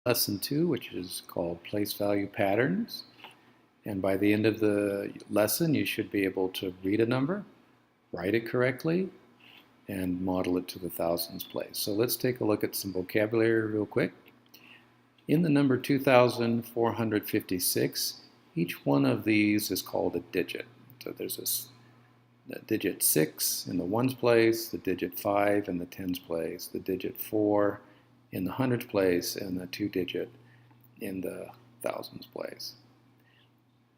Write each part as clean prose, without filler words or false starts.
lesson 2, which is called Place Value Patterns. And by the end of the lesson, you should be able to read a number, write it correctly, and model it to the thousands place. So let's take a look at some vocabulary real quick. In the number 2,456, each one of these is called a digit. So there's the digit 6 in the ones place, the digit 5 in the tens place, the digit 4 in the hundreds place, and the 2-digit in the thousands place.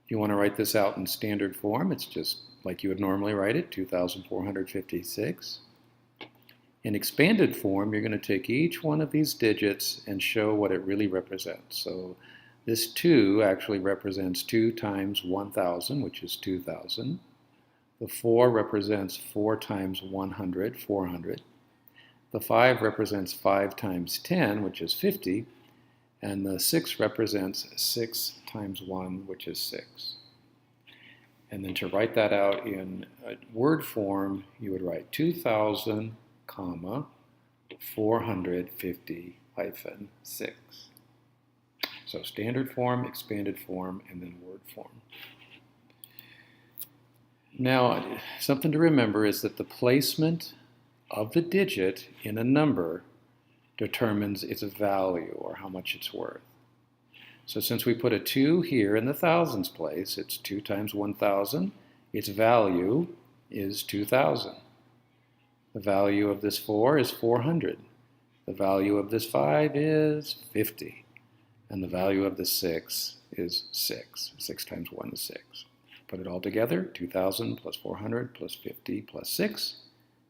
If you want to write this out in standard form, it's just like you would normally write it, 2,456. In expanded form, you're going to take each one of these digits and show what it really represents. So this 2 actually represents 2 times 1,000, which is 2,000. The 4 represents 4 times 100, 400. The 5 represents 5 times 10, which is 50. And the 6 represents 6 times 1, which is 6. And then to write that out in a word form, you would write 2,000, 450 hyphen 6. So standard form, expanded form, and then word form. Now, something to remember is that the placement of the digit in a number determines its value, or how much it's worth. So since we put a 2 here in the thousands place, it's 2 times 1,000. Its value is 2,000. The value of this 4 is 400. The value of this 5 is 50. And the value of the 6 is 6. 6 times 1 is 6. Put it all together, 2,000 plus 400 plus 50 plus 6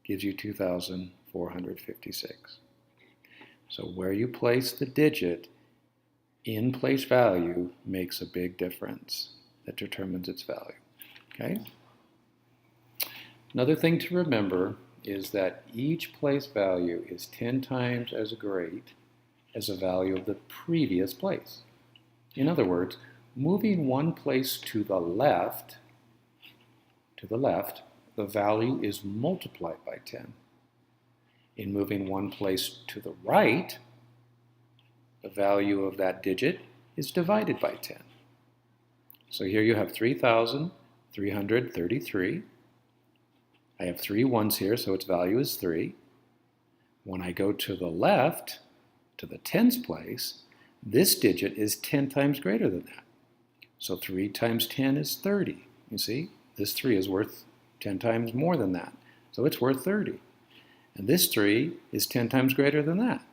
gives you 2,456. So where you place the digit in place value makes a big difference that determines its value. Okay? Another thing to remember is that each place value is 10 times as great as the value of the previous place. In other words, moving one place to the left, the value is multiplied by 10. In moving one place to the right, the value of that digit is divided by 10. So here you have 3,333. I have 3 ones here, so its value is 3. When I go to the left, to the tens place, this digit is 10 times greater than that. So 3 times 10 is 30. You see, this 3 is worth 10 times more than that. So it's worth 30. And this 3 is 10 times greater than that.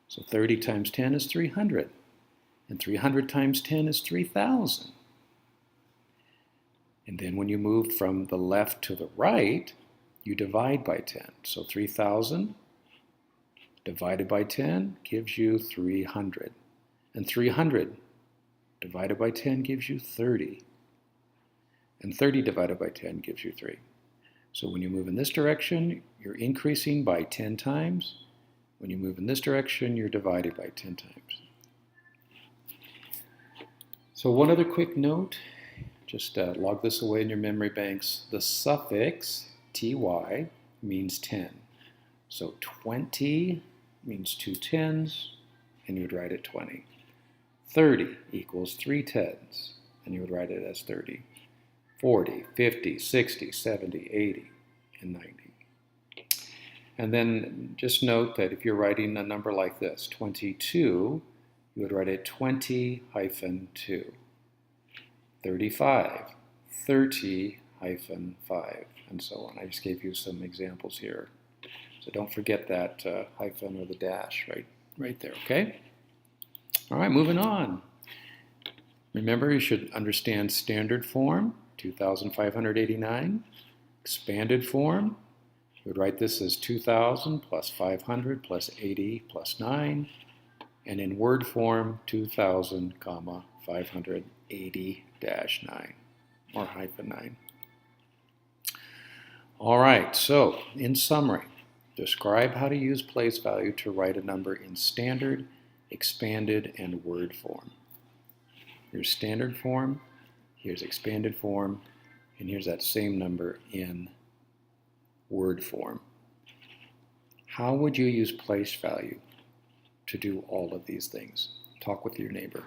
So 30 times 10 is 300. And 300 times 10 is 3,000. And then when you move from the left to the right, you divide by 10. So 3,000 divided by 10 gives you 300. And 300 divided by 10 gives you 30. And 30 divided by 10 gives you 3. So when you move in this direction, you're increasing by 10 times. When you move in this direction, you're divided by 10 times. So one other quick note, just log this away in your memory banks. The suffix ty means 10. So 20 means 2 tens, and you would write it 20. 30 equals 3 tens, and you would write it as 30. 40, 50, 60, 70, 80, and 90. And then just note that if you're writing a number like this, 22, you would write it 20-2. 35, 30-5, and so on. I just gave you some examples here. So don't forget that hyphen or the dash right there, okay? All right, moving on. Remember, you should understand standard form, 2,589. Expanded form, you would write this as 2,000 plus 500 plus 80 plus 9. And in word form, 2,000, 580-9, or hyphen 9. All right, so in summary, describe how to use place value to write a number in standard, expanded, and word form. Here's standard form, here's expanded form, and here's that same number in word form. How would you use place value to do all of these things? talk with your neighbor.